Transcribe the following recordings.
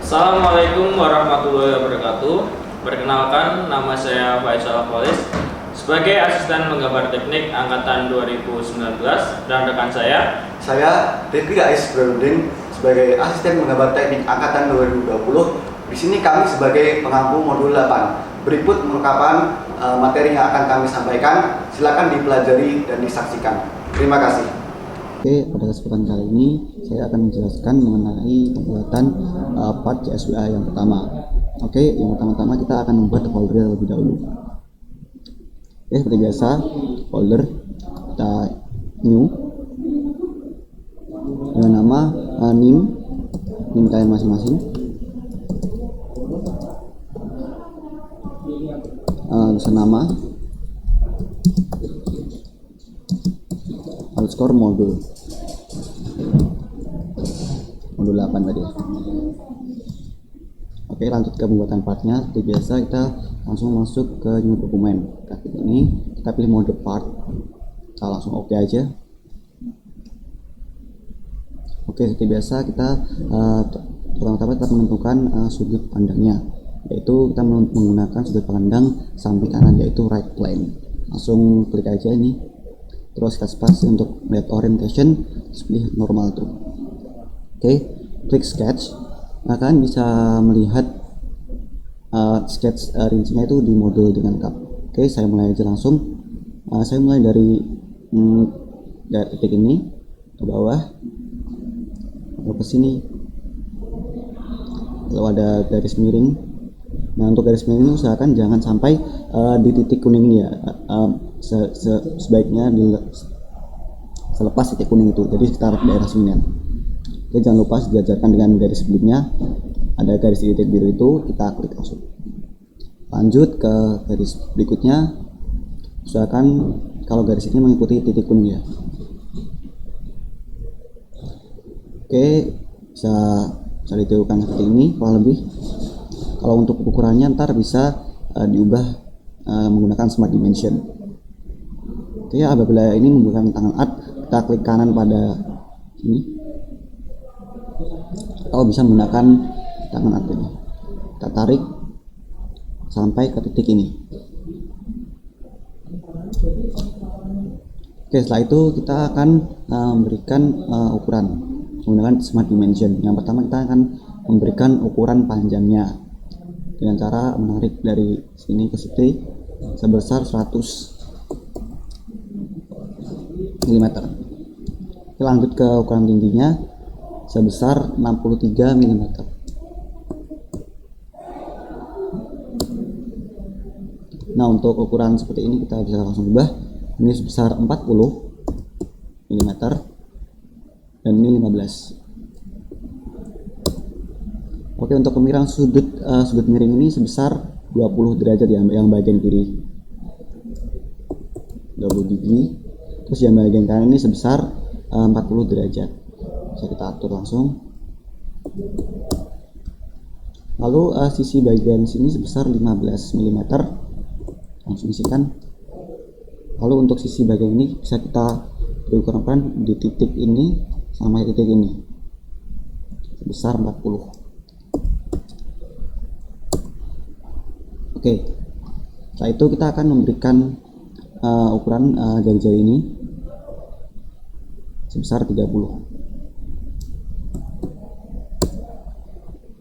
Assalamualaikum warahmatullahi wabarakatuh. Perkenalkan, nama saya Faisal Kholis sebagai asisten menggambar teknik angkatan 2019 dan rekan saya Rifki Ais Berudin sebagai asisten menggambar teknik angkatan 2020. Di sini kami sebagai pengampu modul 8. Berikut merupakan materi yang akan kami sampaikan. Silakan dipelajari dan disaksikan. Terima kasih. Oke, pada kesempatan kali ini saya akan menjelaskan mengenai pembuatan part CSWA yang pertama. Oke, yang pertama-tama kita akan membuat folder lebih dahulu. Oke, seperti biasa, folder kita new dengan nama nim kalian masing-masing. Bisa nama underscore modul 8 tadi ya. Oke, lanjut ke pembuatan partnya. Seperti biasa kita langsung masuk ke new dokumen. Kita klik ini, kita pilih mode part, kita langsung oke aja. Oke, seperti biasa kita pertama-tama kita menentukan sudut pandangnya, yaitu kita menggunakan sudut pandang samping kanan, yaitu right plane. Langsung klik aja ini, terus kasih spasi untuk melihat orientation, terus pilih normal tuh. Oke, klik sketch. Kalian bisa melihat sketch rincinya itu di mode dengan cup. Oke, saya mulai aja langsung. Saya mulai dari titik ini ke bawah, lalu ke sini, lalu ada garis miring. Nah, untuk garis miring ini usahakan jangan sampai di titik kuning ini ya. Sebaiknya selepas titik kuning itu, jadi sekitar daerah sini. Oke, jangan lupa sejajarkan dengan garis sebelumnya, ada garis titik biru itu, kita klik langsung. Lanjut ke garis berikutnya, usahakan kalau garis ini mengikuti titik kuning ya. Oke, bisa ditirukan seperti ini kurang lebih. Kalau untuk ukurannya ntar bisa diubah menggunakan smart dimension. Oke, apabila ini menggunakan tangan add, kita klik kanan pada sini, atau bisa menggunakan tangan add ini. Kita tarik sampai ke titik ini. Oke, setelah itu kita akan memberikan ukuran menggunakan smart dimension. Yang pertama kita akan memberikan ukuran panjangnya dengan cara menarik dari sini ke sini sebesar 100 mm. Kita lanjut ke ukuran tingginya sebesar 63 mm. Nah, untuk ukuran seperti ini kita bisa langsung ubah. Ini sebesar 40 mm dan ini 15. Oke, untuk pemiringan sudut miring ini sebesar 20 derajat ya, yang bagian kiri 20 degree. Terus yang bagian kanan ini sebesar 40 derajat. Bisa kita atur langsung. Lalu sisi bagian sini sebesar 15 mm. Langsung isikan. Lalu untuk sisi bagian ini bisa kita beri ukuran di titik ini sama titik ini sebesar 40. Oke, setelah itu kita akan memberikan ukuran jari-jari ini sebesar 30.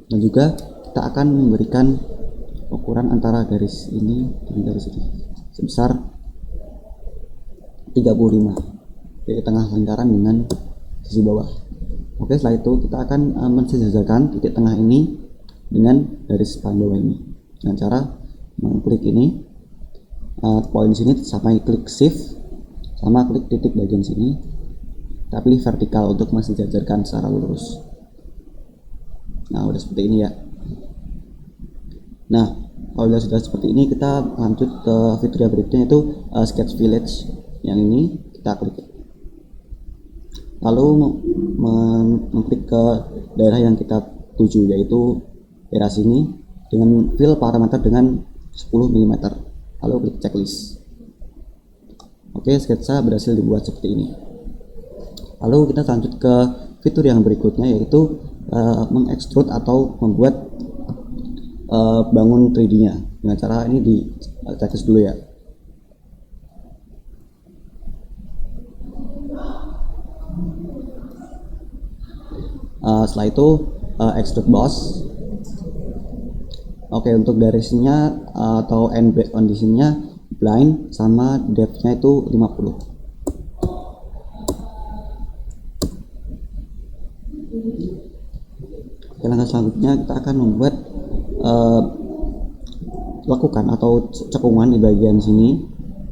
Dan juga kita akan memberikan ukuran antara garis ini dan garis ini sebesar 35. Di tengah lingkaran dengan sisi bawah. Oke, setelah itu kita akan mensejajarkan titik tengah ini dengan garis paling bawah ini dengan cara mengklik ini poin sini sampai klik shift sama klik titik bagian sini, kita pilih vertikal untuk mensejajarkan secara lurus. Nah, udah seperti ini ya. Nah, kalau sudah seperti ini, kita lanjut ke fitur yang berikutnya, yaitu sketch village. Yang ini kita klik, lalu mengklik ke daerah yang kita tuju, yaitu daerah sini dengan fill parameter dengan 10 mm. Lalu klik checklist. Oke, sketsa berhasil dibuat seperti ini. Lalu kita lanjut ke fitur yang berikutnya, yaitu mengekstrud atau membuat bangun 3D-nya dengan cara ini di checklist dulu ya. Setelah itu extrude boss. Oke, untuk garisnya atau end base conditionnya blind sama depth-nya itu 50. Oke, langkah selanjutnya kita akan membuat lakukan atau cekungan di bagian sini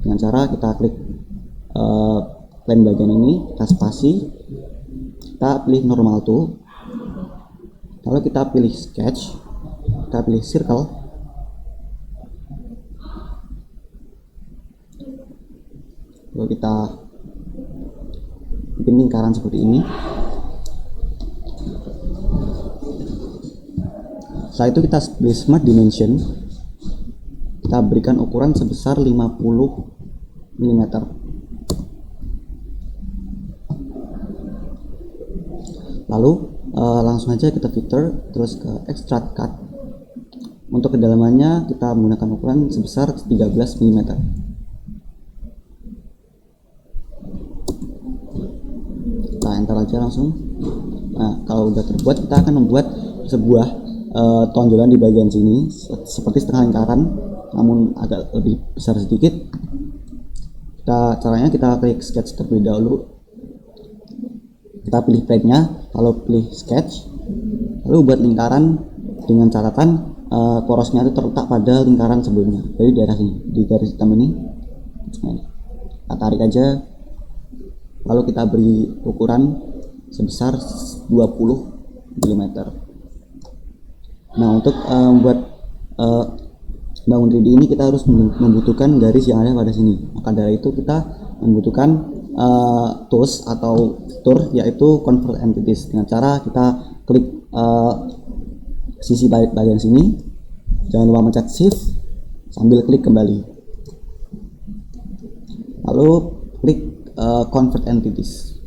dengan cara kita klik plane bagian ini, kita spasi, kita pilih normal tool, lalu kita pilih sketch, kita pilih circle, lalu kita bikin lingkaran seperti ini. Setelah itu kita pilih smart dimension, kita berikan ukuran sebesar 50 mm. Lalu langsung aja kita filter, terus ke extract cut. Untuk kedalamannya kita menggunakan ukuran sebesar 13 mm. Kita enter aja langsung. Nah, kalau udah terbuat, kita akan membuat sebuah tonjolan di bagian sini seperti setengah lingkaran, namun agak lebih besar sedikit. Caranya kita klik sketch terlebih dahulu, kita pilih plane-nya, lalu pilih sketch, lalu buat lingkaran dengan catatan porosnya itu terletak pada lingkaran sebelumnya. Jadi di daerah sini, di garis hitam ini, kita tarik aja, lalu kita beri ukuran sebesar 20 mm. Nah, untuk membuat bangun 3D ini kita harus membutuhkan garis yang ada pada sini. Maka dari itu kita membutuhkan tools atau fitur yaitu convert entities, dengan cara kita klik sisi bagian sini, jangan lupa mencet shift sambil klik kembali, lalu klik convert entities.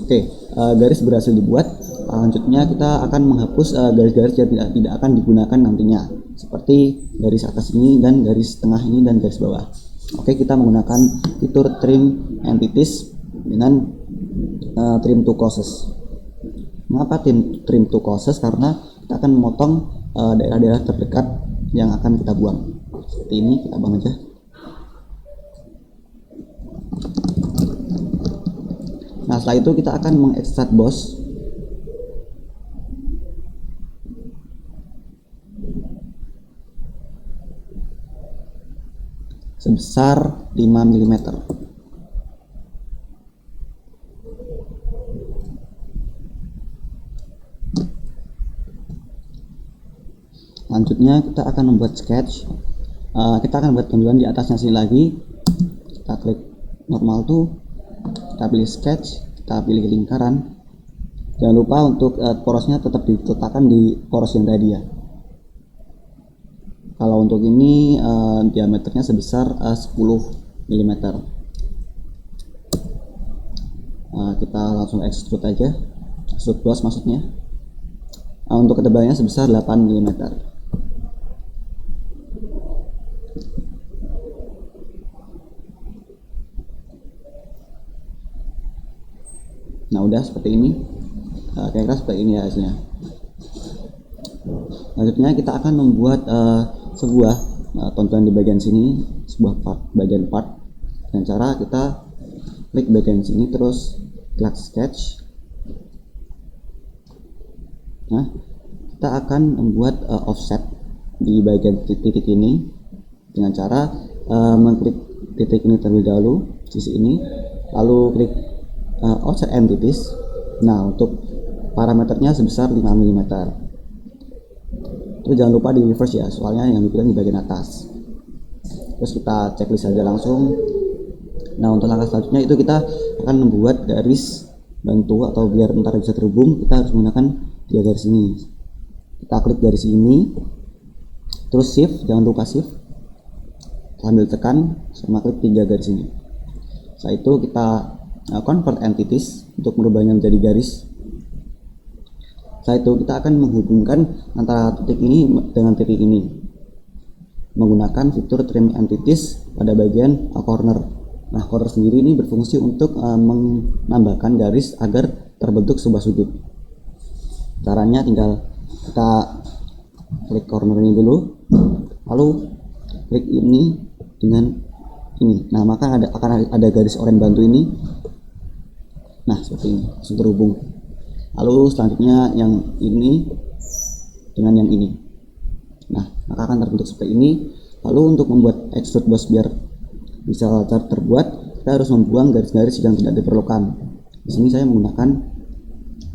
Oke, garis berhasil dibuat. Selanjutnya kita akan menghapus garis-garis yang tidak akan digunakan nantinya, seperti garis atas ini dan garis tengah ini dan garis bawah. Oke, kita menggunakan fitur trim entities dengan trim to closest. Mengapa trim to closest? Karena kita akan memotong daerah-daerah terdekat yang akan kita buang. Seperti ini, kita buang aja. Nah, setelah itu kita akan mengekstrak boss. Sebesar 5 mm. Selanjutnya kita akan membuat sketch. Kita akan buat tonjolan di atasnya sini lagi. Kita klik normal tool, kita pilih sketch, kita pilih lingkaran. Jangan lupa untuk porosnya tetap diletakkan di poros yang tadi ya. Kalau untuk ini diameternya sebesar 10 mm. Kita langsung extrude aja, extrude boss maksudnya. Untuk ketebalannya sebesar 8 mm. Nah, udah seperti ini, kira-kira seperti ini ya hasilnya. Selanjutnya kita akan membuat sebuah tonjolan di bagian sini, sebuah bagian part, dengan cara kita klik bagian sini terus klik sketch. Nah, kita akan membuat offset di bagian titik ini dengan cara mengklik titik ini terlebih dahulu, sisi ini, lalu klik offset entities. Nah, untuk parameternya sebesar 5 mm. Terus jangan lupa di reverse ya, soalnya yang dipilih di bagian atas. Terus kita checklist saja langsung. Nah, untuk langkah selanjutnya itu kita akan membuat garis bantu atau biar ntar bisa terhubung, kita harus menggunakan 3 garis ini. Kita klik garis ini, terus shift, jangan lupa shift, sambil tekan sama klik 3 garis ini. Setelah itu kita convert entities untuk merubahnya menjadi garis. Setelah itu kita akan menghubungkan antara titik ini dengan titik ini menggunakan fitur trim entities pada bagian corner. Nah, corner sendiri ini berfungsi untuk menambahkan garis agar terbentuk sebuah sudut. Caranya tinggal kita klik corner ini dulu, lalu klik ini dengan ini. Nah, maka akan ada garis oranye bantu ini. Nah, seperti ini, langsung terhubung. Lalu selanjutnya yang ini dengan yang ini. Nah, maka akan terbentuk seperti ini. Lalu untuk membuat extrude boss biar bisa terbuat, kita harus membuang garis-garis yang tidak diperlukan. Di sini saya menggunakan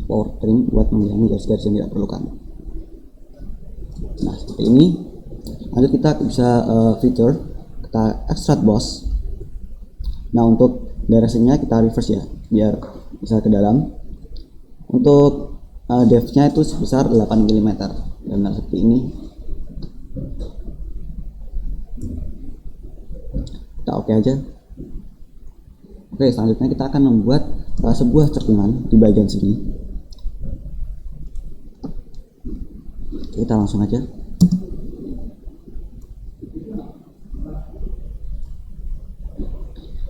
power trim buat menghilangkan garis-garis yang tidak diperlukan. Nah, seperti ini. Lanjut kita bisa feature, kita extrude boss. Nah, untuk directionnya kita reverse ya, biar bisa ke dalam. Untuk depth-nya itu sebesar 8 mm. Dan seperti ini. Kita oke aja. Oke, selanjutnya kita akan membuat sebuah cekungan di bagian sini. Kita langsung aja.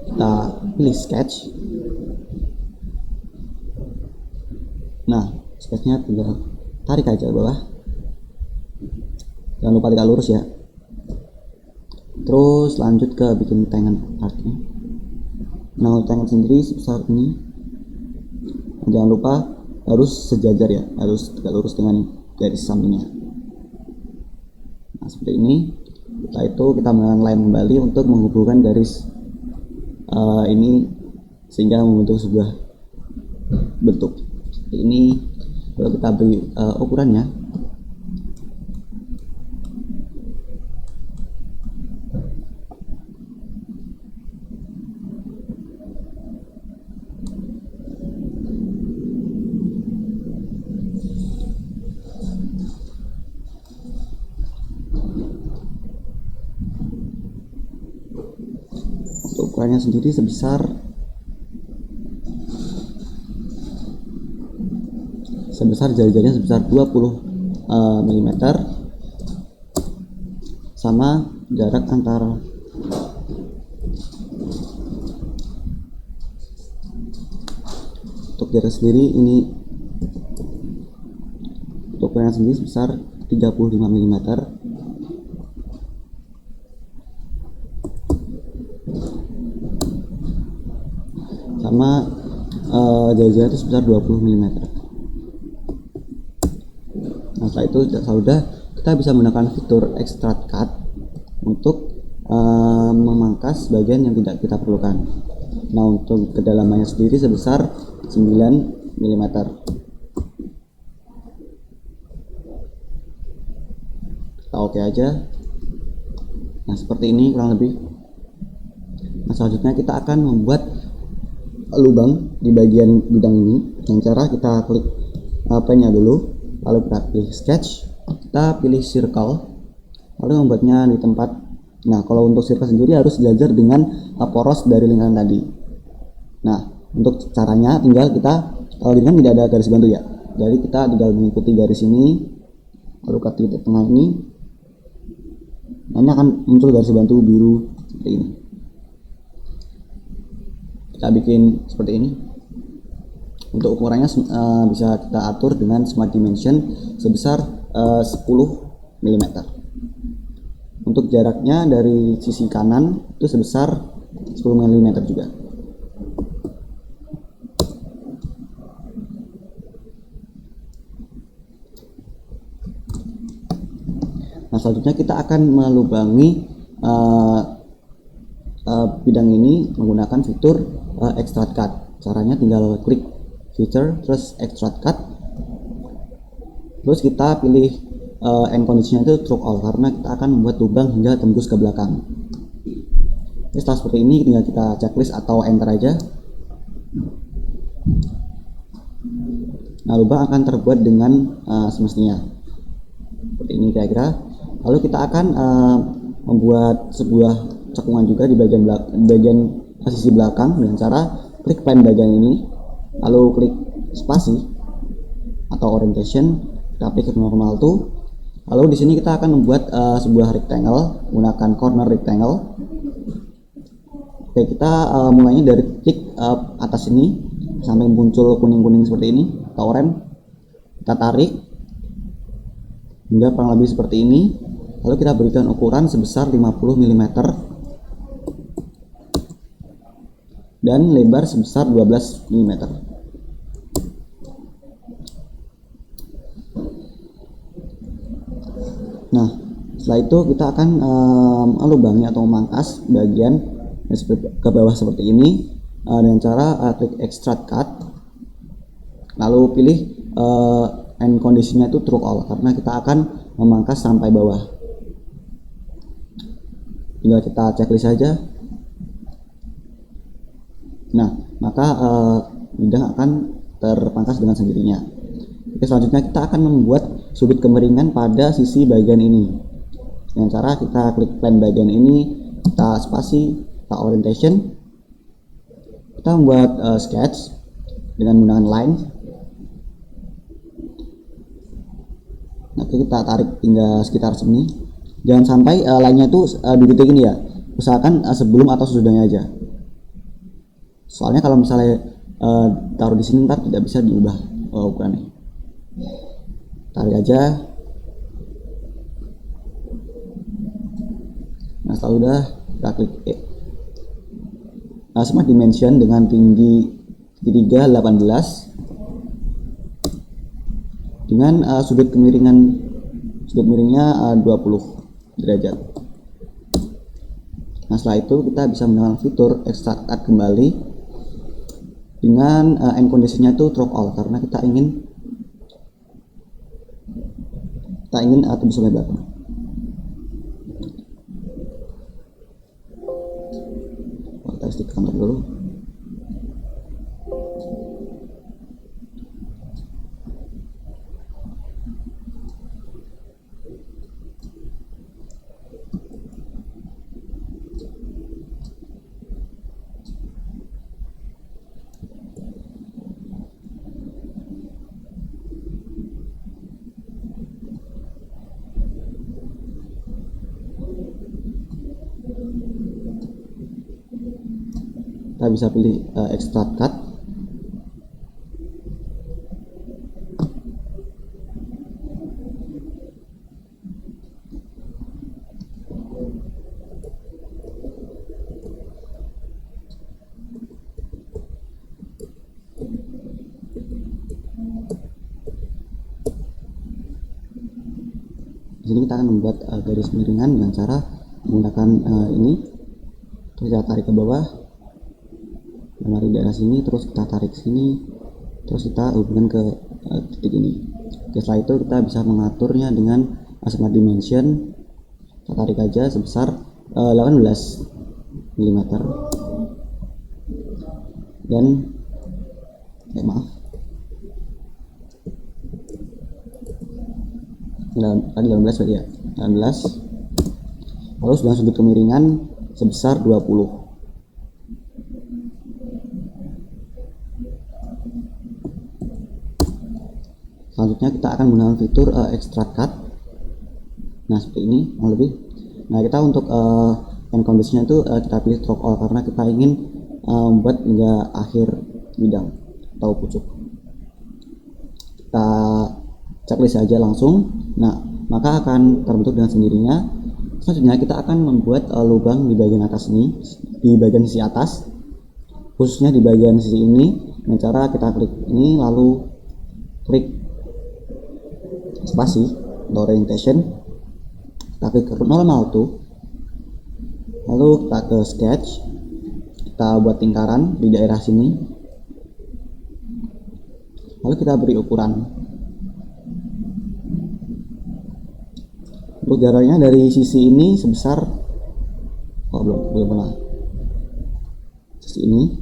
Kita pilih sketch. Nah, sketchnya tinggal tarik aja ke bawah. Jangan lupa tegak lurus ya. Terus lanjut ke bikin tangan partnya. Nah, tangan sendiri sebesar ini. Jangan lupa harus sejajar ya, harus tegak lurus dengan garis sampingnya. Nah, seperti ini. Setelah itu kita mengalign kembali untuk menghubungkan garis ini sehingga membentuk sebuah bentuk seperti ini. Lalu kita beri ukurannya. Ukurannya sendiri sebesar jari-jarinya sebesar 20 mm sama jarak antara untuk jarak sendiri ini untuk ukurannya sendiri sebesar 35 mm sama jari-jari itu sebesar 20 mm. Nah, setelah itu sudah kita bisa menggunakan fitur extrude cut untuk memangkas bagian yang tidak kita perlukan. Nah, untuk kedalamannya sendiri sebesar 9 mm. Kita oke aja. Nah, seperti ini kurang lebih. Nah, selanjutnya kita akan membuat lubang di bagian bidang ini dengan cara kita klik pen-nya dulu, lalu kita pilih sketch, kita pilih circle, lalu membuatnya di tempat. Nah, kalau untuk circle sendiri harus sejajar dengan poros dari lingkaran tadi. Nah, untuk caranya tinggal kita, kalau ini kan tidak ada garis bantu ya, jadi kita tinggal mengikuti garis ini, lalu ke titik tengah ini. Nah, ini akan muncul garis bantu biru seperti ini. Kita bikin seperti ini. Untuk ukurannya bisa kita atur dengan smart dimension sebesar 10 mm. Untuk jaraknya dari sisi kanan itu sebesar 10 mm juga. Nah, selanjutnya kita akan melubangi bidang ini menggunakan fitur extrude cut. Caranya tinggal klik feature terus extrude cut, terus kita pilih end conditionnya itu true all karena kita akan membuat lubang hingga tembus ke belakang. Jadi setelah seperti ini tinggal kita checklist atau enter aja. Nah, lubang akan terbuat dengan semestinya seperti ini kira-kira. Lalu kita akan membuat sebuah cekungan juga di bagian sisi belakang dengan cara klik pen bagian ini, lalu klik spasi, atau orientation, kita klik ke normal tool. Lalu di sini kita akan membuat sebuah rectangle menggunakan corner rectangle. Oke, kita mulainya dari titik atas ini sampai muncul kuning-kuning seperti ini atau oranye. Kita tarik hingga kurang lebih seperti ini. Lalu kita berikan ukuran sebesar 50 mm dan lebar sebesar 12 mm. Nah, setelah itu kita akan melubangi atau memangkas bagian ke bawah seperti ini dengan cara klik extract cut, lalu pilih end conditionnya itu true all karena kita akan memangkas sampai bawah. Tinggal kita checklist saja. Nah, maka bidang akan terpangkas dengan sendirinya. Oke, selanjutnya kita akan membuat sudut kemiringan pada sisi bagian ini. Dengan cara kita klik plane bagian ini, kita spasi, kita orientation, kita membuat sketch dengan menggunakan line. Nanti kita tarik hingga sekitar sini. Jangan sampai line-nya itu di titik ini ya. Usahakan sebelum atau sesudahnya aja. Soalnya kalau misalnya taruh di sini ntar tidak bisa diubah ukurannya. Tarik aja. Nah, setelah udah kita klik Smart Dimension dengan tinggi segitiga 18 dengan sudut miringnya 20 derajat. Nah, setelah itu kita bisa menggunakan fitur extract cut kembali dengan end conditionnya itu drop all karena kita ingin tembus lebar. Kita stick kantor dulu. Kita bisa pilih extract cut. Di sini kita akan membuat garis miringan dengan cara menggunakan ini. Terus kita tarik ke bawah. Mari daerah sini, terus kita tarik sini, terus kita hubungkan ke titik ini. Oke, setelah itu kita bisa mengaturnya dengan Smart Dimension. Kita tarik aja sebesar 18 mm dan maaf, tadi 18 berarti ya, 18. Lalu dengan sudut kemiringan sebesar 20. Selanjutnya kita akan menggunakan fitur extract cut. Nah, seperti ini mau lebih. Nah, kita untuk end conditionnya itu kita pilih drop all karena kita ingin membuat hingga akhir bidang atau pucuk. Kita checklist saja langsung. Nah, maka akan terbentuk dengan sendirinya. Selanjutnya kita akan membuat lubang di bagian atas ini, di bagian sisi atas, khususnya di bagian sisi ini. Dengan cara kita klik ini, lalu klik spasi atau orientation, kita klik ke normal tool, lalu kita ke sketch, kita buat lingkaran di daerah sini, lalu kita beri ukuran. Untuk jaraknya dari sisi ini sebesar belum pernah sisi ini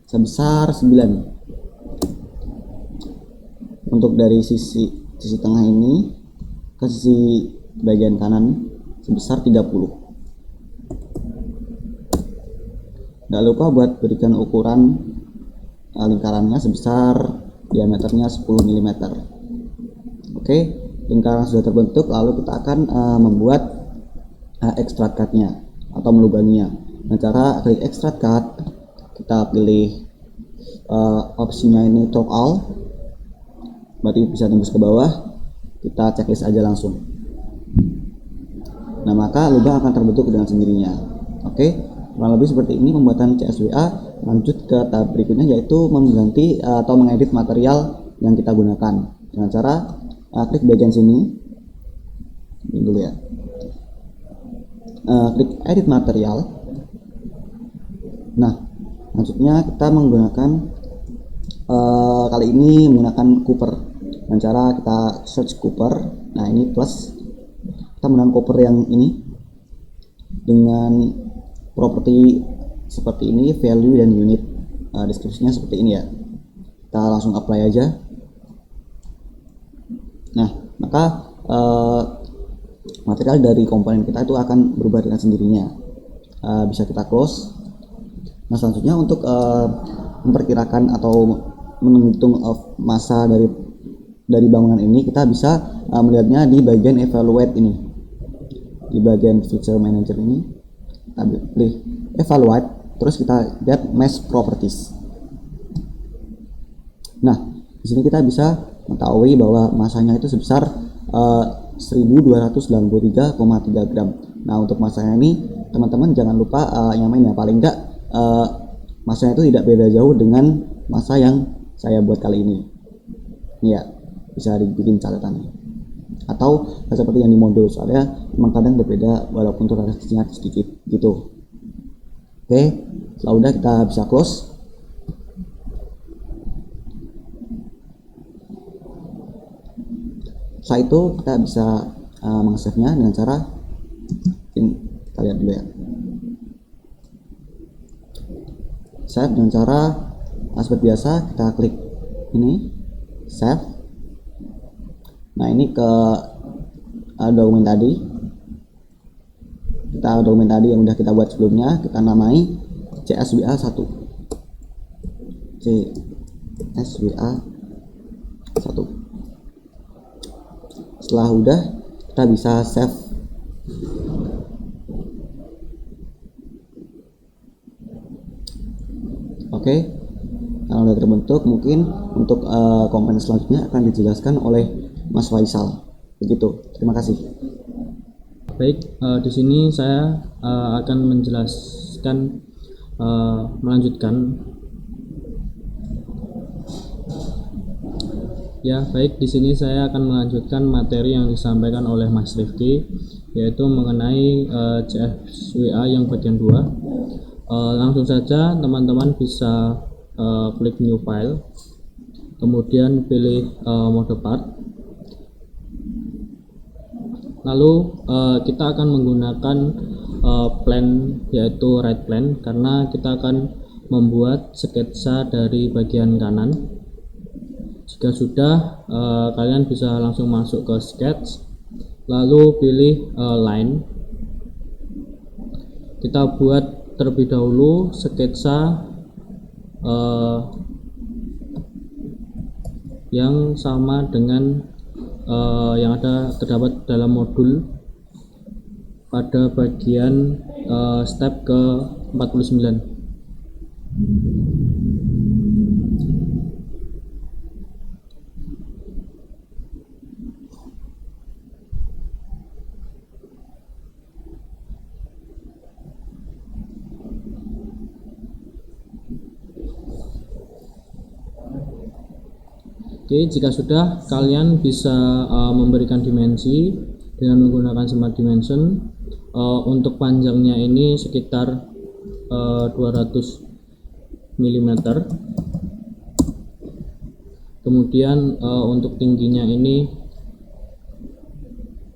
sebesar 9. Untuk dari sisi tengah ini ke sisi bagian kanan sebesar 30. Tidak lupa buat berikan ukuran lingkarannya sebesar diameternya 10 mm. Oke, lingkaran sudah terbentuk, lalu kita akan membuat extrude cut-nya atau melubanginya. Dengan cara klik extrude cut, kita pilih opsinya ini torque all, berarti bisa tembus ke bawah, kita checklist aja langsung. Nah, maka lubang akan terbentuk dengan sendirinya. Oke, kurang lebih seperti ini pembuatan CSWA. Lanjut ke tahap berikutnya, yaitu mengganti atau mengedit material yang kita gunakan dengan cara klik bagian sini. Ini dulu ya. Klik edit material. Nah, selanjutnya kita menggunakan kali ini menggunakan copper. Dengan cara kita search copper. Nah, ini plus. Kita menggunakan copper yang ini dengan properti seperti ini, value dan unit. Deskripsinya seperti ini ya. Kita langsung apply aja. Nah, maka material dari komponen kita itu akan berubah dengan sendirinya. Bisa kita close. Nah, selanjutnya untuk memperkirakan atau menghitung massa dari bangunan ini, kita bisa melihatnya di bagian evaluate ini. Di bagian feature manager ini, kita pilih evaluate, terus kita lihat mesh properties. Nah, di sini kita bisa mengetahui bahwa masanya itu sebesar 1293,3 gram. Nah, untuk masanya ini teman-teman jangan lupa nyamain ya, paling enggak masanya itu tidak beda jauh dengan masa yang saya buat kali ini. Ini ya, bisa dibikin catatannya. Atau seperti yang di modul, soalnya memang kadang berbeda walaupun toleransinya sedikit gitu. Oke, setelah udah kita bisa close. Setelah itu kita bisa meng-save-nya dengan cara kita lihat dulu ya. Save dengan cara seperti biasa, kita klik ini save. Nah, ini ke dokumen tadi. Dokumen tadi yang udah kita buat sebelumnya, kita namai CSWA 1. CSWA 1. Setelah udah, kita bisa save. Oke, kalau udah terbentuk, mungkin untuk komponen selanjutnya akan dijelaskan oleh Mas Faisal. Begitu. Terima kasih. Baik, di sini saya akan menjelaskan, melanjutkan. Ya, baik, di sini saya akan melanjutkan materi yang disampaikan oleh Mas Rifki, yaitu mengenai CSWA yang bagian 2. Langsung saja teman-teman bisa klik new file, kemudian pilih mode part. Lalu kita akan menggunakan plan, yaitu right plan, karena kita akan membuat sketsa dari bagian kanan. Jika sudah, kalian bisa langsung masuk ke sketch, lalu pilih line. Kita buat terlebih dahulu sketsa yang sama dengan yang terdapat dalam modul pada bagian step ke 49. Oke, jika sudah, kalian bisa memberikan dimensi dengan menggunakan smart dimension. Untuk panjangnya ini sekitar 200 mm. Kemudian untuk tingginya ini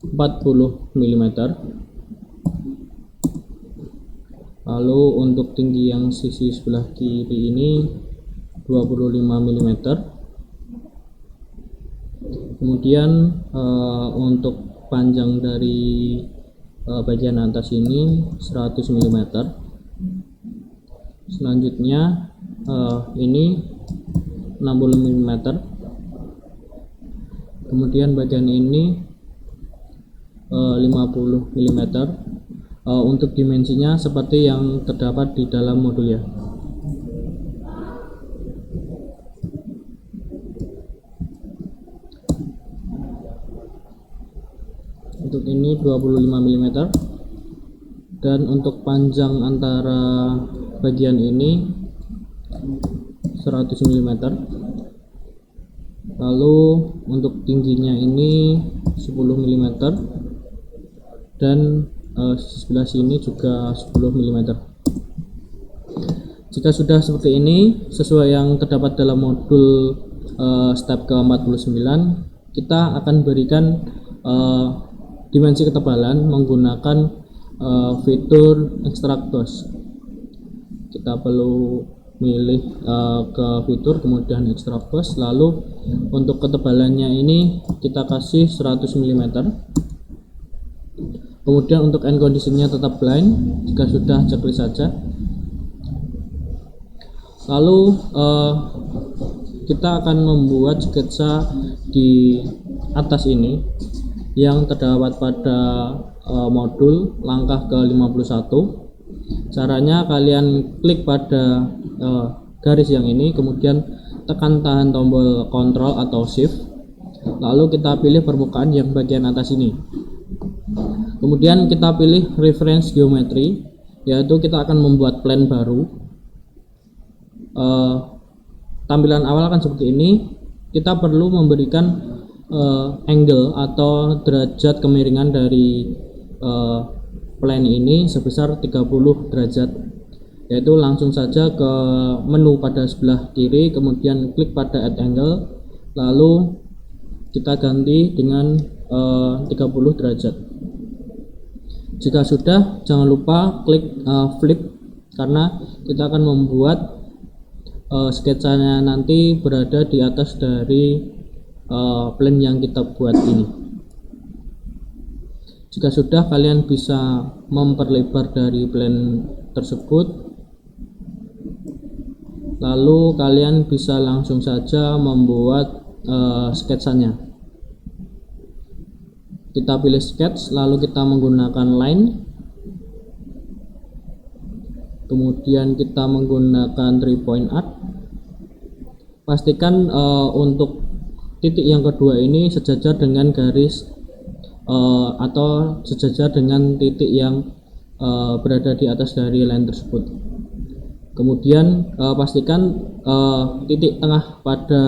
40 mm. Lalu untuk tinggi yang sisi sebelah kiri ini 25 mm. Kemudian untuk panjang dari bagian atas ini 100 mm. Selanjutnya ini 60 mm. Kemudian bagian ini 50 mm. Untuk dimensinya seperti yang terdapat di dalam modul ya. Untuk ini 25 mm, dan untuk panjang antara bagian ini 100 mm. Lalu untuk tingginya ini 10 mm, dan sebelah sini juga 10 mm. Jika sudah seperti ini sesuai yang terdapat dalam modul step ke-49, kita akan berikan dimensi ketebalan menggunakan fitur extract boss. Kita perlu milih ke fitur, kemudian extract boss, lalu untuk ketebalannya ini kita kasih 100 mm. Kemudian untuk end conditionnya tetap blind. Jika sudah, checklist saja. Lalu kita akan membuat sketsa di atas ini yang terdapat pada modul langkah ke-51. Caranya kalian klik pada garis yang ini, kemudian tekan tahan tombol Ctrl atau Shift, lalu kita pilih permukaan yang bagian atas ini. Kemudian kita pilih reference geometry, yaitu kita akan membuat plan baru. Tampilan awal akan seperti ini. Kita perlu memberikan angle atau derajat kemiringan dari plane ini sebesar 30 derajat, yaitu langsung saja ke menu pada sebelah kiri, kemudian klik pada add angle, lalu kita ganti dengan 30 derajat. Jika sudah, jangan lupa klik flip, karena kita akan membuat sketsanya nanti berada di atas dari plan yang kita buat ini. Jika sudah, kalian bisa memperlebar dari plan tersebut, lalu kalian bisa langsung saja membuat sketsanya. Kita pilih sketch, lalu kita menggunakan line, kemudian kita menggunakan 3-point arc. Pastikan untuk titik yang kedua ini sejajar dengan garis atau sejajar dengan titik yang berada di atas dari line tersebut. Kemudian pastikan titik tengah pada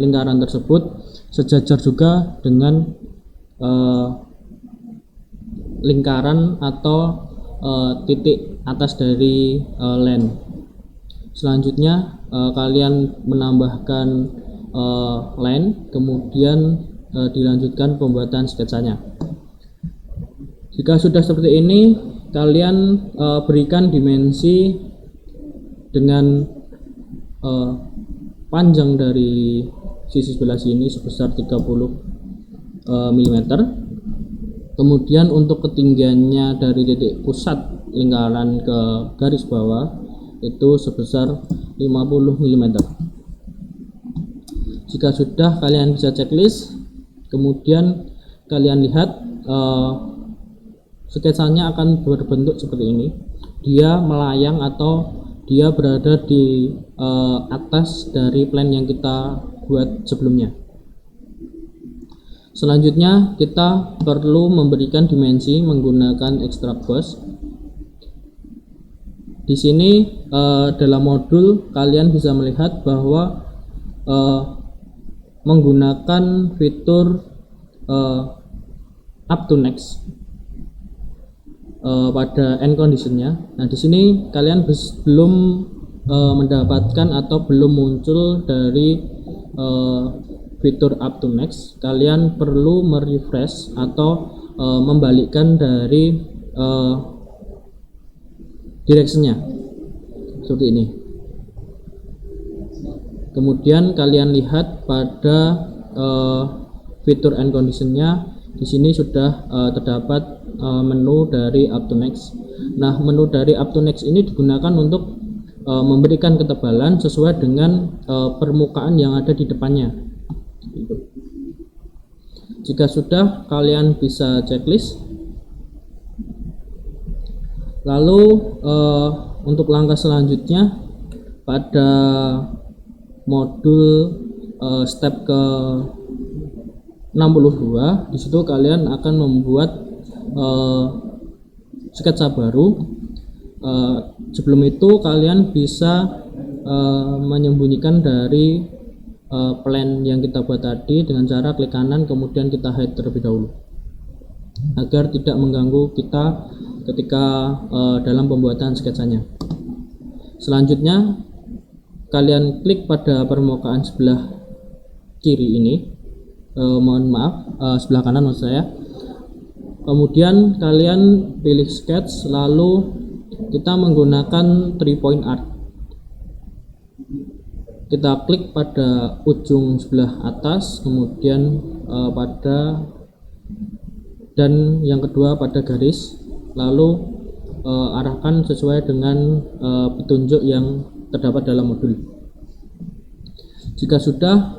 lingkaran tersebut sejajar juga dengan lingkaran atau titik atas dari line. Selanjutnya kalian menambahkan line, kemudian dilanjutkan pembuatan sketsanya. Jika sudah seperti ini, kalian berikan dimensi dengan panjang dari sisi sebelah sini sebesar 30 mm. Kemudian untuk ketinggiannya dari titik pusat lingkaran ke garis bawah itu sebesar 50 mm. Jika sudah, kalian bisa checklist, kemudian kalian lihat sketsanya akan berbentuk seperti ini. Dia melayang atau dia berada di atas dari plan yang kita buat sebelumnya. Selanjutnya kita perlu memberikan dimensi menggunakan extract boss. Di sini dalam modul kalian bisa melihat bahwa menggunakan fitur up to next pada end conditionnya. Nah, di sini kalian belum mendapatkan atau belum muncul dari fitur up to next. Kalian perlu merefresh atau membalikkan dari directionnya seperti ini. Kemudian kalian lihat pada fitur end conditionnya, di sini sudah terdapat menu dari up to next. Nah, menu dari up to next ini digunakan untuk memberikan ketebalan sesuai dengan permukaan yang ada di depannya. Jika sudah, kalian bisa checklist. Lalu untuk langkah selanjutnya pada modul step ke 62, di situ kalian akan membuat sketsa baru. Sebelum itu kalian bisa menyembunyikan dari plan yang kita buat tadi dengan cara klik kanan kemudian kita hide terlebih dahulu agar tidak mengganggu kita ketika dalam pembuatan sketsanya. Selanjutnya kalian klik pada permukaan sebelah kiri ini, sebelah kanan maksud saya. Kemudian kalian pilih sketch, lalu kita menggunakan 3-point art. Kita klik pada ujung sebelah atas, kemudian pada dan yang kedua pada garis, lalu arahkan sesuai dengan petunjuk yang terdapat dalam modul. Jika sudah,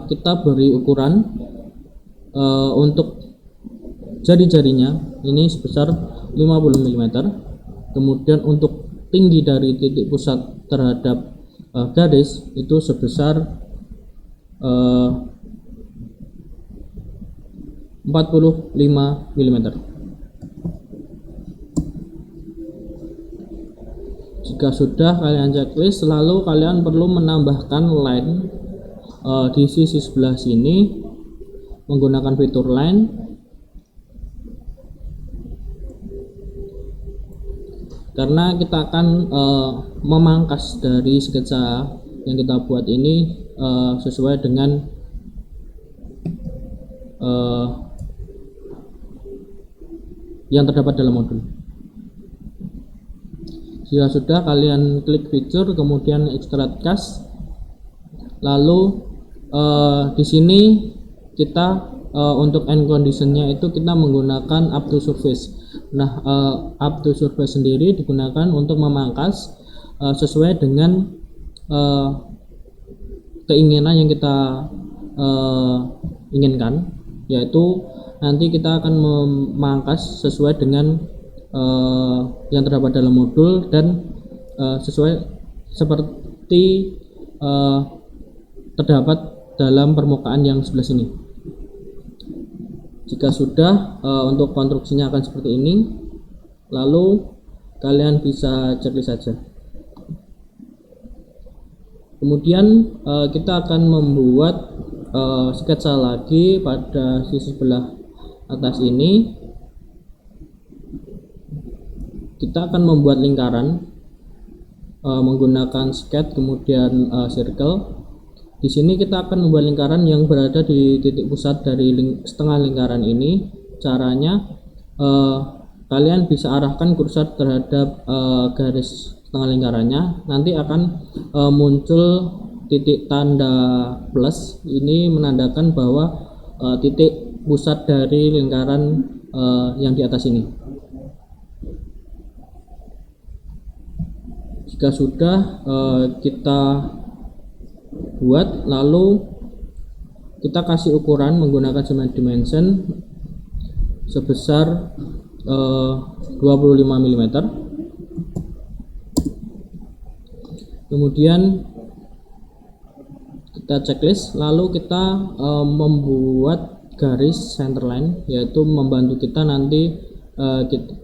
kita beri ukuran untuk jari-jarinya ini sebesar 50 mm. Kemudian untuk tinggi dari titik pusat terhadap garis itu sebesar 45 mm. Jika sudah, kalian checklist, lalu kalian perlu menambahkan line di sisi sebelah sini menggunakan fitur line. Karena kita akan memangkas dari sketsa yang kita buat ini sesuai dengan yang terdapat dalam modul. Jika sudah, kalian klik fitur kemudian extrude cast. Lalu di sini kita untuk end conditionnya itu kita menggunakan up to surface. Nah, up to surface sendiri digunakan untuk memangkas sesuai dengan keinginan yang kita inginkan, yaitu nanti kita akan memangkas sesuai dengan yang terdapat dalam modul dan sesuai seperti terdapat dalam permukaan yang sebelah sini. Jika sudah, untuk konstruksinya akan seperti ini, lalu kalian bisa checklist saja. Kemudian kita akan membuat sketsa lagi pada sisi sebelah atas ini. Kita akan membuat lingkaran menggunakan sketch kemudian circle. Di sini kita akan membuat lingkaran yang berada di titik pusat dari setengah lingkaran ini. Caranya kalian bisa arahkan kursor terhadap garis setengah lingkarannya. Nanti akan muncul titik tanda plus. Ini menandakan bahwa titik pusat dari lingkaran yang di atas ini. Jika sudah, kita buat, lalu kita kasih ukuran menggunakan cement dimension sebesar 25 mm. Kemudian kita checklist, lalu kita membuat garis centerline, yaitu membantu kita nanti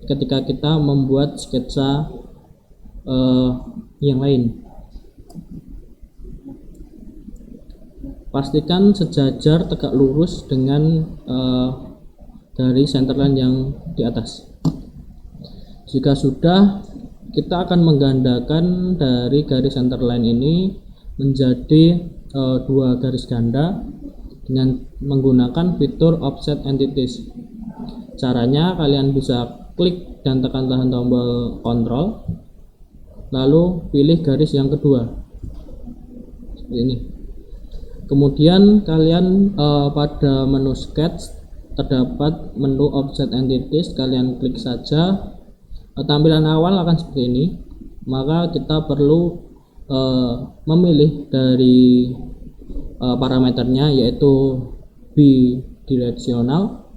ketika kita membuat sketsa yang lain. Pastikan sejajar tegak lurus dengan garis centerline yang di atas. Jika sudah, kita akan menggandakan dari garis centerline ini menjadi dua garis ganda dengan menggunakan fitur offset entities. Caranya kalian bisa klik dan tekan tombol Ctrl, lalu pilih garis yang kedua seperti ini. Kemudian kalian pada menu sketch terdapat menu offset entities, kalian klik saja. Tampilan awal akan seperti ini. maka kita perlu memilih dari parameternya, yaitu bidireksional.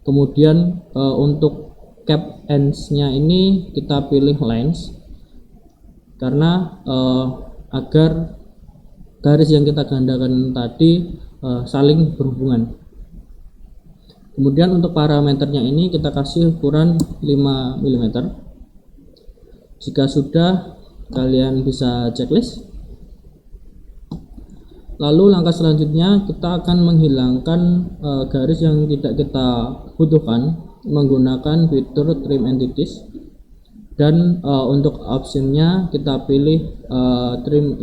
Kemudian untuk cap ends-nya ini kita pilih lens, karena agar garis yang kita gandakan tadi saling berhubungan. Kemudian untuk parameternya ini kita kasih ukuran 5 mm. Jika sudah, kalian bisa checklist. Lalu langkah selanjutnya kita akan menghilangkan garis yang tidak kita butuhkan menggunakan fitur trim entities, dan untuk optionnya kita pilih trim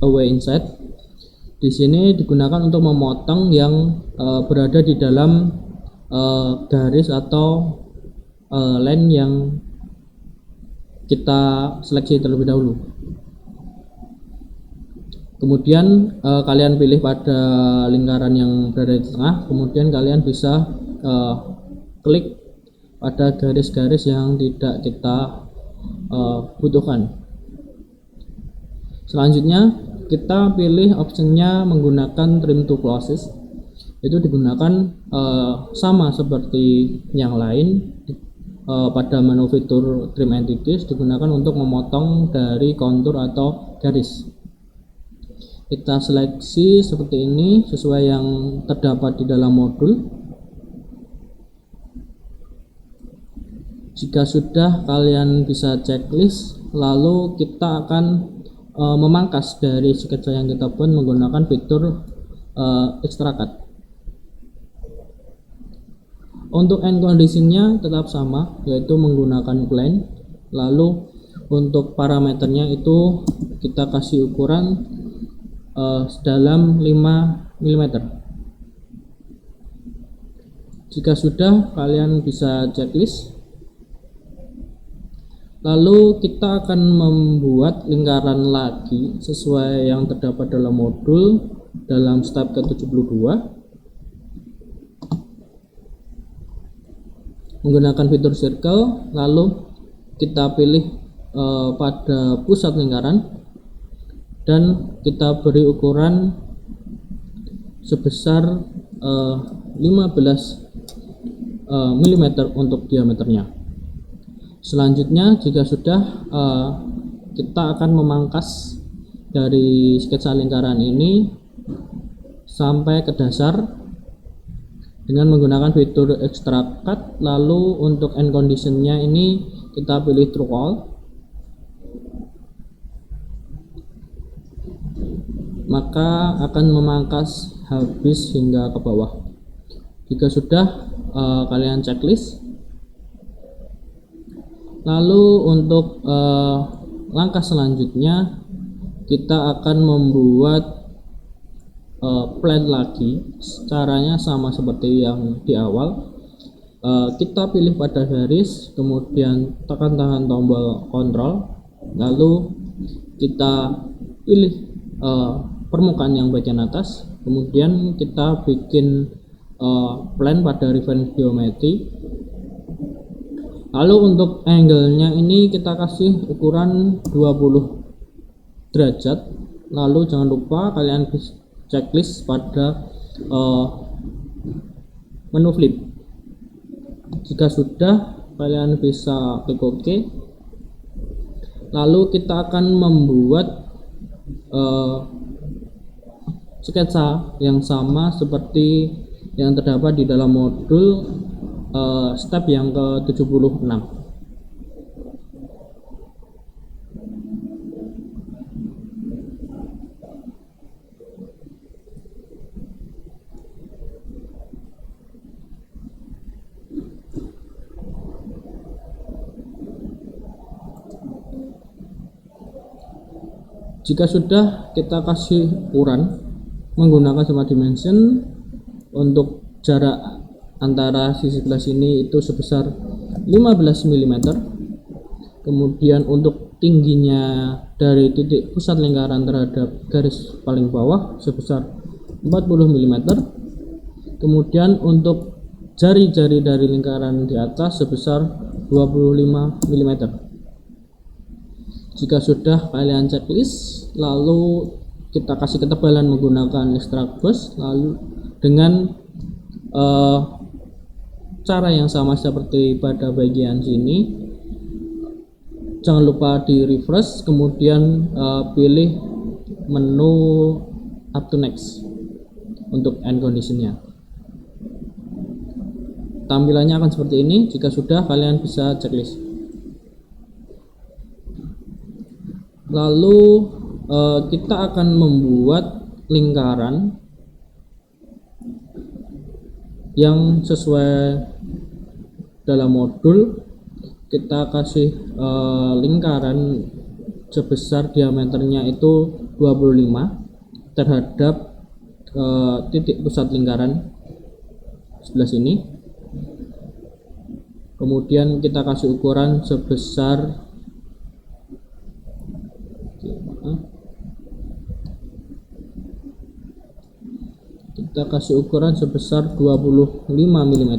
away inside. Di sini digunakan untuk memotong yang berada di dalam garis atau line yang kita seleksi terlebih dahulu. Kemudian kalian pilih pada lingkaran yang berada di tengah, kemudian kalian bisa klik pada garis-garis yang tidak kita butuhkan. Selanjutnya kita pilih optionnya menggunakan trim to closest. Itu digunakan sama seperti yang lain. Pada menu fitur trim entities digunakan untuk memotong dari kontur atau garis. Kita seleksi seperti ini sesuai yang terdapat di dalam modul. Jika sudah, kalian bisa checklist. Lalu kita akan memangkas dari sketsa yang kita buat menggunakan fitur extract cut. Untuk end conditionnya tetap sama, yaitu menggunakan plane. Lalu untuk parameternya itu kita kasih ukuran sedalam 5 mm. Jika sudah, kalian bisa checklist. Lalu kita akan membuat lingkaran lagi sesuai yang terdapat dalam modul dalam step ke-72 menggunakan fitur circle. Lalu kita pilih pada pusat lingkaran dan kita beri ukuran sebesar 15 mm untuk diameternya. Selanjutnya, jika sudah, kita akan memangkas dari sketsa lingkaran ini sampai ke dasar dengan menggunakan fitur extract cut. Lalu untuk end conditionnya ini kita pilih true all, maka akan memangkas habis hingga ke bawah. Jika sudah, kalian checklist. Lalu untuk langkah selanjutnya kita akan membuat plan lagi. Caranya sama seperti yang di awal. Kita pilih pada garis, kemudian tekan tombol kontrol, lalu kita pilih permukaan yang bagian atas, kemudian kita bikin plan pada reference geometry. Lalu untuk angle-nya ini kita kasih ukuran 20 derajat. Lalu jangan lupa kalian checklist pada menu flip. Jika sudah, kalian bisa klik OK. Lalu kita akan membuat sketsa yang sama seperti yang terdapat di dalam modul step yang ke-76. Jika sudah, kita kasih ukuran menggunakan smart dimension. Untuk jarak antara sisi kelas ini itu sebesar 15 mm. Kemudian untuk tingginya dari titik pusat lingkaran terhadap garis paling bawah sebesar 40 mm. Kemudian untuk jari-jari dari lingkaran di atas sebesar 25 mm. Jika sudah kalian checklist, lalu kita kasih ketebalan menggunakan extract brush, lalu dengan cara yang sama seperti pada bagian sini. Jangan lupa di refresh, kemudian pilih menu up to next untuk end conditionnya. Tampilannya akan seperti ini. Jika sudah, kalian bisa checklist. Lalu kita akan membuat lingkaran yang sesuai dalam modul. Kita kasih lingkaran sebesar diameternya itu 25 terhadap titik pusat lingkaran sebelah sini. Kemudian kita kasih ukuran sebesar sebesar 25 mm.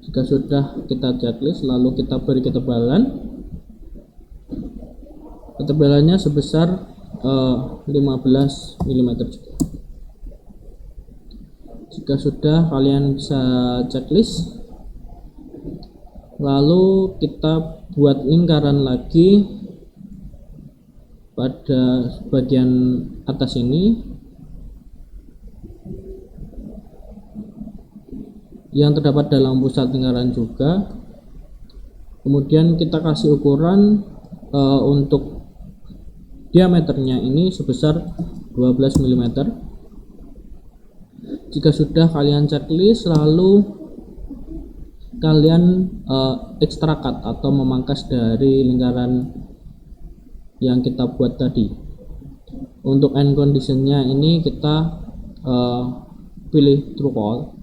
Jika sudah, kita checklist, lalu kita beri ketebalan. Ketebalannya sebesar 15 mm juga. Jika sudah, kalian bisa checklist, lalu kita buat lingkaran lagi pada bagian atas ini yang terdapat dalam pusat lingkaran juga. Kemudian kita kasih ukuran untuk diameternya ini sebesar 12 mm. Jika sudah, kalian checklist, lalu kalian extra cut atau memangkas dari lingkaran yang kita buat tadi. Untuk end conditionnya ini kita pilih true all.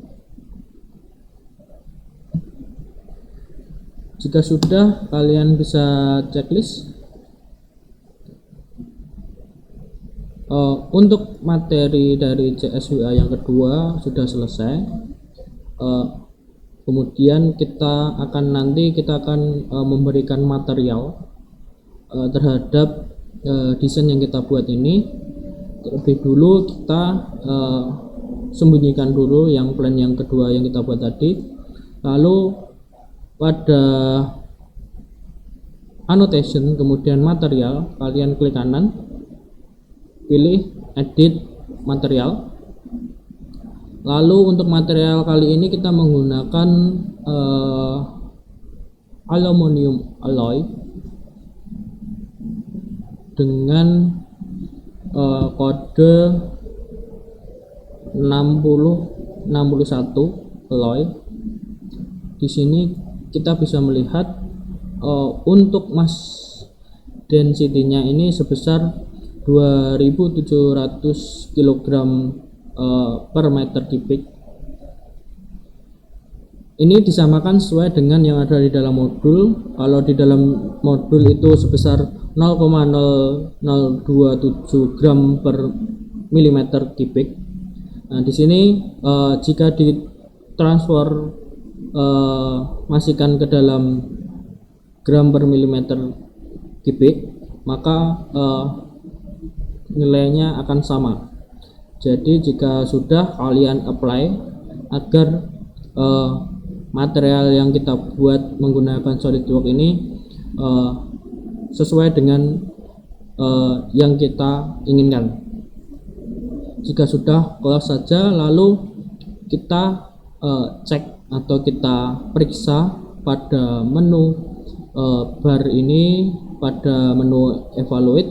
Jika sudah, kalian bisa checklist. Untuk materi dari CSWA yang kedua sudah selesai. Kemudian kita akan memberikan material terhadap desain yang kita buat ini. Terlebih dulu kita sembunyikan dulu yang plan yang kedua yang kita buat tadi. Lalu pada annotation, kemudian material, kalian klik kanan, pilih edit material. Lalu untuk material kali ini kita menggunakan aluminium alloy dengan kode 6061 alloy. Di sini kita bisa melihat untuk mass density-nya ini sebesar 2700 kg per meter kubik. Ini disamakan sesuai dengan yang ada di dalam modul. Kalau di dalam modul itu sebesar 0,0027 gram per milimeter kubik. Nah, di sini jika ditransfer masukkan ke dalam gram per milimeter kubik, maka nilainya akan sama. Jadi jika sudah, kalian apply agar material yang kita buat menggunakan SolidWorks ini sesuai dengan yang kita inginkan. Jika sudah, close saja, lalu kita cek atau kita periksa pada menu bar ini, pada menu evaluate,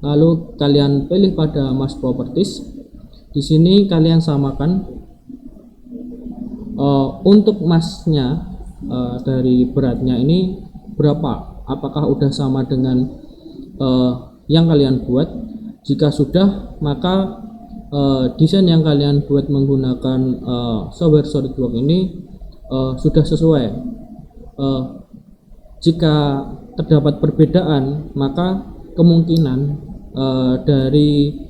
lalu kalian pilih pada mass properties. Di sini kalian samakan untuk massnya dari beratnya ini berapa, apakah udah sama dengan yang kalian buat. Jika sudah, maka desain yang kalian buat menggunakan software SolidWorks ini sudah sesuai. Jika terdapat perbedaan, maka kemungkinan dari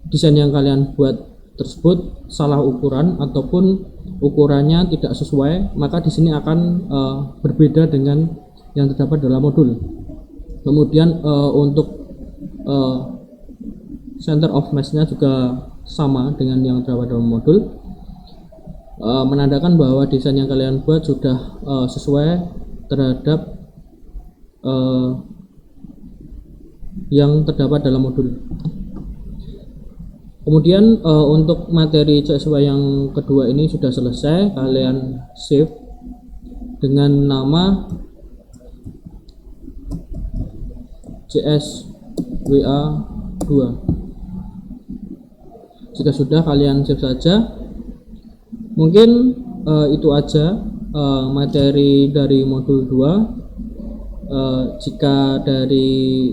desain yang kalian buat tersebut salah ukuran ataupun ukurannya tidak sesuai, maka di sini akan berbeda dengan yang terdapat dalam modul. Kemudian untuk center of mass-nya juga sama dengan yang terdapat dalam modul, menandakan bahwa desain yang kalian buat sudah sesuai terhadap yang terdapat dalam modul. Kemudian untuk materi CSW yang kedua ini sudah selesai, kalian save dengan nama CSWA2. Jika sudah, kalian save saja. Mungkin itu aja materi dari modul 2. Jika dari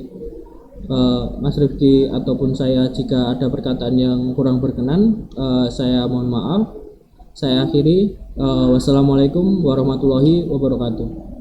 Mas Rifki ataupun saya jika ada perkataan yang kurang berkenan, saya mohon maaf. Saya akhiri. Wassalamualaikum warahmatullahi wabarakatuh.